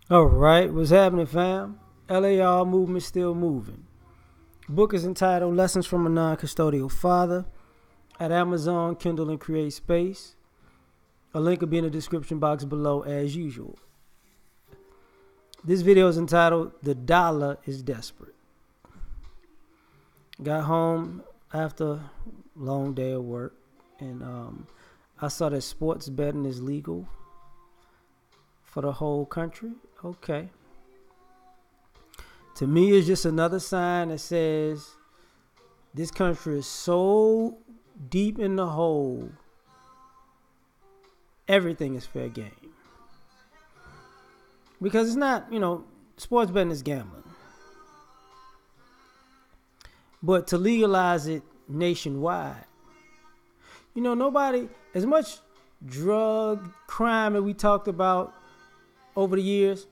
All right, what's happening, fam? L.A.R. movement still moving. Book is entitled Lessons from a Non-Custodial Father at Amazon, Kindle, and Create Space. A link will be in the description box below as usual. This video is entitled The Dollar is Desperate. Got home after a long day of work, and I saw that sports betting is legal for the whole country. Okay. To me, it's just another sign that says this country is so deep in the hole, everything is fair game. Because it's not, sports betting is gambling. But to legalize it nationwide, nobody, as much drug crime that we talked about over the years,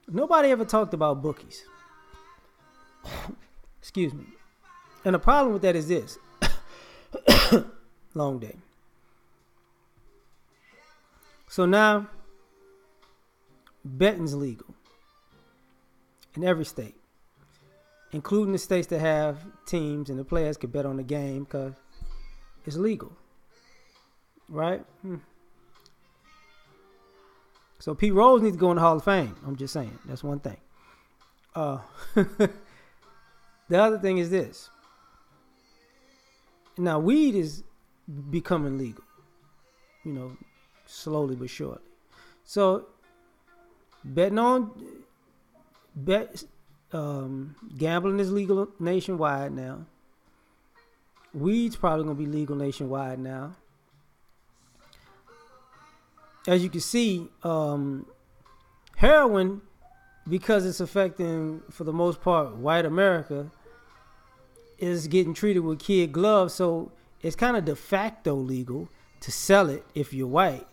nobody ever talked about bookies. Excuse me. And the problem with that is this. Long day. So now, betting's legal in every state, including the states that have teams and the players could bet on the game because it's legal. Right? So Pete Rose needs to go in the Hall of Fame. I'm just saying. That's one thing. The other thing is this. Now, weed is becoming legal, slowly but surely. So, gambling is legal nationwide now. Weed's probably going to be legal nationwide now. As you can see, heroin, because it's affecting, for the most part, white America, is getting treated with kid gloves. So it's kind of de facto legal to sell it if you're white.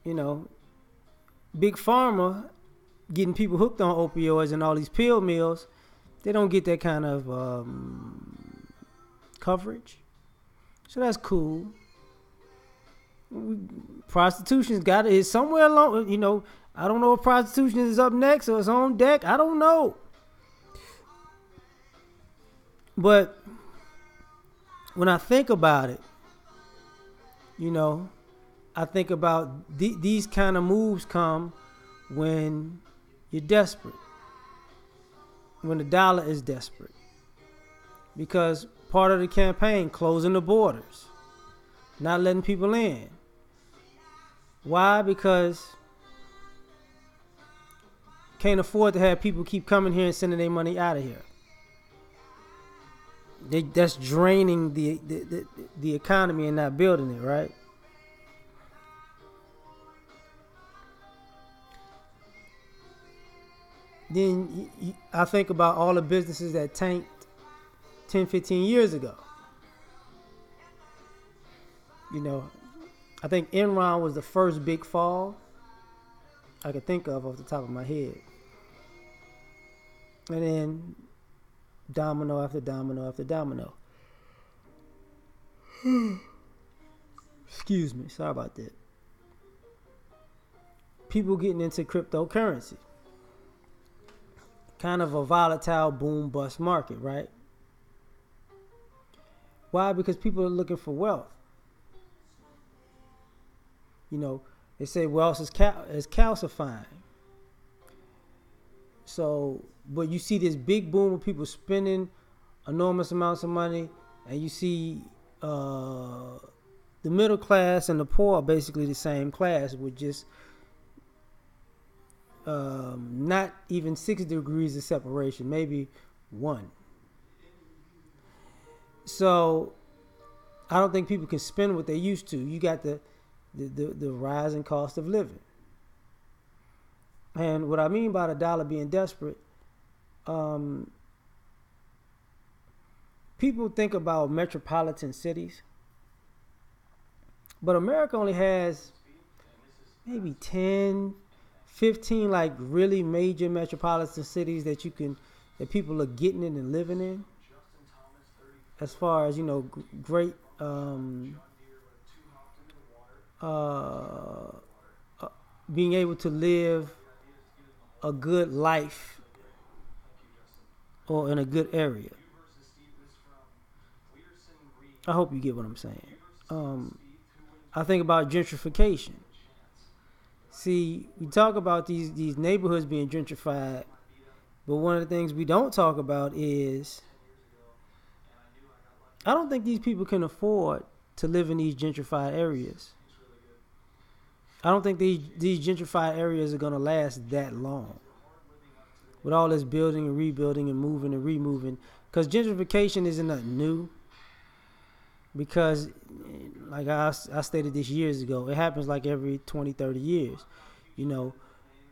Big Pharma getting people hooked on opioids and all these pill mills, they don't get that kind of coverage. So that's cool. Prostitution's got it. It's somewhere along, I don't know if prostitution is up next or it's on deck. I don't know. But when I think about it, I think about these kind of moves come when you're desperate. When the dollar is desperate. Because part of the campaign, closing the borders, not letting people in. Why? Because can't afford to have people keep coming here and sending their money out of here. That's draining the economy and not building it, right? Then I think about all the businesses that tanked 10, 15 years ago. I think Enron was the first big fall I could think of off the top of my head. And then domino after domino after domino. Excuse me, sorry about that. People getting into cryptocurrency. Kind of a volatile boom bust market, right? Why? Because people are looking for wealth. They say wealth is calcifying. So, but you see this big boom of people spending enormous amounts of money, and you see the middle class and the poor are basically the same class with just not even 6 degrees of separation, maybe 1. So I don't think people can spend what they used to. You got the rising cost of living. And what I mean by the dollar being desperate, people think about metropolitan cities, but America only has maybe 10, 15 like really major metropolitan cities that people are getting in and living in. As far as great being able to live a good life or in a good area. I hope you get what I'm saying. I think about gentrification. See, we talk about these neighborhoods being gentrified, but one of the things we don't talk about is I don't think these people can afford to live in these gentrified areas. I don't think these gentrified areas are going to last that long with all this building and rebuilding and moving and removing. Because gentrification isn't nothing new. Because, like I stated this years ago, it happens like every 20, 30 years. You know,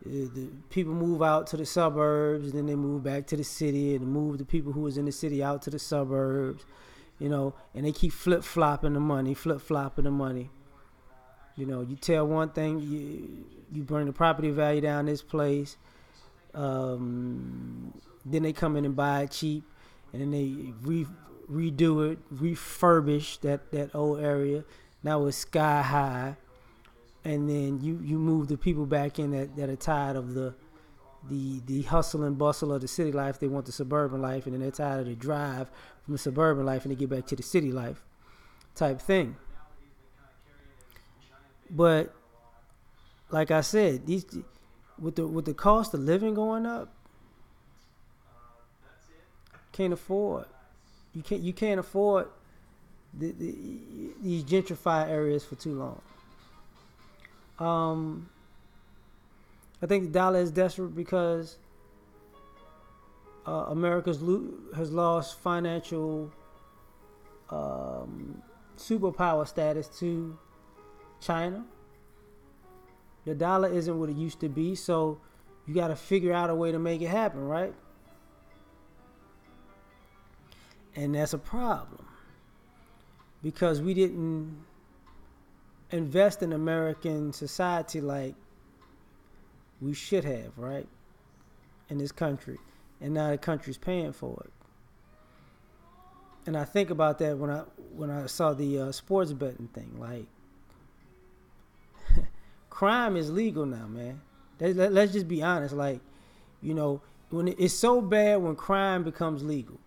the people move out to the suburbs, then they move back to the city, and move the people who was in the city out to the suburbs. You know, and they keep flip-flopping the money. You know, you tell one thing, you bring the property value down this place. Then they come in and buy it cheap, and then they redo it, refurbish that old area. Now it's sky high, and then you move the people back in that are tired of the hustle and bustle of the city life. They want the suburban life, and then they're tired of the drive from the suburban life, and they get back to the city life type thing. But like I said, these with the cost of living going up, can't afford. You can't afford these gentrified areas for too long. I think the dollar is desperate because America has lost financial superpower status to China. The dollar isn't what it used to be, so you got to figure out a way to make it happen, right? And that's a problem because we didn't invest in American society like we should have, right? In this country. And now the country's paying for it. And I think about that when I saw the sports betting thing. Like, crime is legal now, man. Let's just be honest. Like, you know, when it's so bad when crime becomes legal.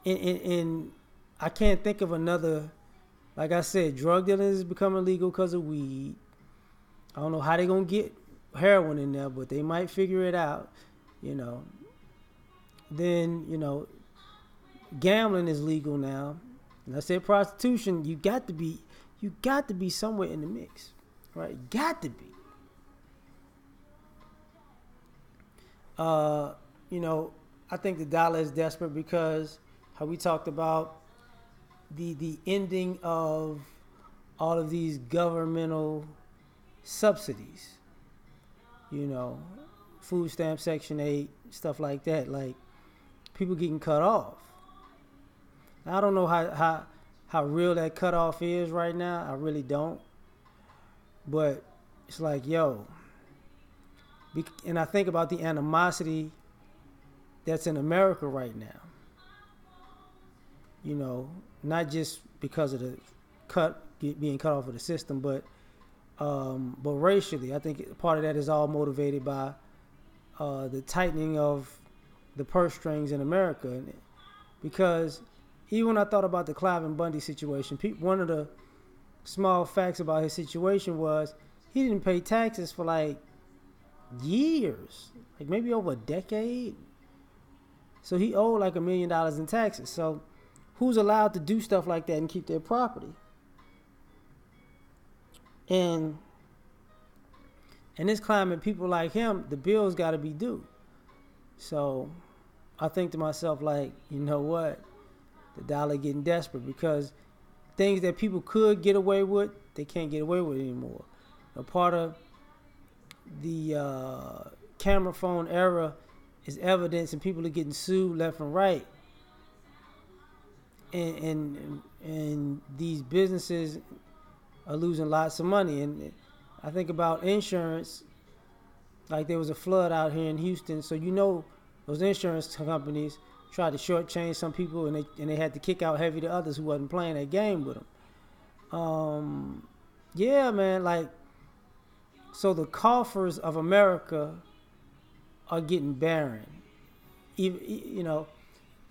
And I can't think of another. Like I said, drug dealing is becoming legal because of weed. I don't know how they're going to get heroin in there, but they might figure it out, you know. Then, you know, gambling is legal now. And I said prostitution, you got to be somewhere in the mix, right? Got to be. You know, I think the dollar is desperate because how we talked about the ending of all of these governmental subsidies, you know, food stamp, Section 8, stuff like that. Like, people getting cut off. I don't know how real that cutoff is right now. I really don't. But it's like, yo. And I think about the animosity that's in America right now. You know, not just because of the being cut off of the system, but racially. I think part of that is all motivated by the tightening of the purse strings in America. Because even when I thought about the Cliven Bundy situation, one of the small facts about his situation was he didn't pay taxes for like years, like maybe over a decade. So he owed like $1 million in taxes. So who's allowed to do stuff like that and keep their property? And in this climate, people like him, the bills got to be due. So I think to myself, like, you know what? The dollar getting desperate because things that people could get away with, they can't get away with anymore. A part of the camera phone era is evidence, and people are getting sued left and right. And these businesses are losing lots of money. And I think about insurance. Like, there was a flood out here in Houston, so you know those insurance companies tried to shortchange some people, and they had to kick out heavy to others who wasn't playing that game with them. Yeah, man, like, So the coffers of America are getting barren. Even,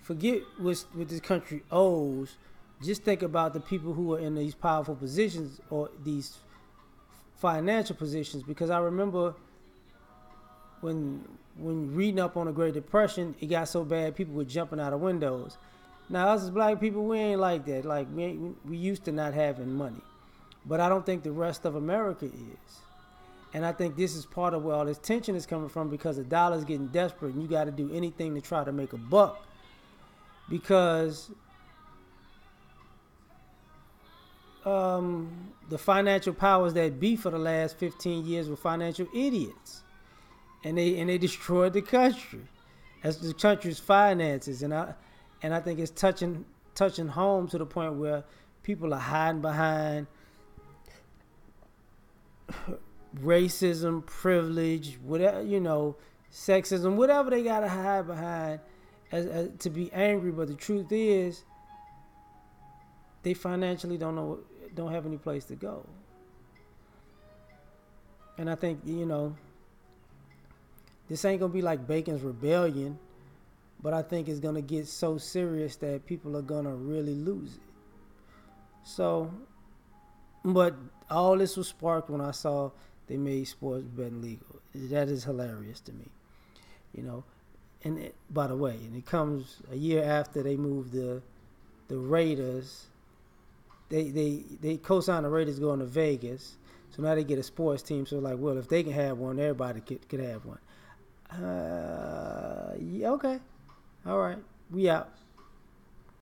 forget what this country owes. Just think about the people who are in these powerful positions or these financial positions. Because I remember when reading up on the Great Depression, it got so bad people were jumping out of windows. Now us as black people, we ain't like that. Like we used to not having money, but I don't think the rest of America is. And I think this is part of where all this tension is coming from, because the dollar's getting desperate and you got to do anything to try to make a buck. Because the financial powers that be for the last 15 years were financial idiots. And they destroyed the country. That's the country's finances. And I think it's touching home to the point where people are hiding behind racism, privilege, whatever, sexism, whatever they gotta hide behind as to be angry. But the truth is, they financially don't have any place to go. And I think this ain't gonna be like Bacon's Rebellion, but I think it's gonna get so serious that people are gonna really lose it. So, but all this was sparked when I saw they made sports betting legal. That is hilarious to me, And by the way, and it comes a year after they moved the Raiders. They co-signed the Raiders going to Vegas, so now they get a sports team. So like, well, if they can have one, everybody could have one. Yeah, okay, all right, we out.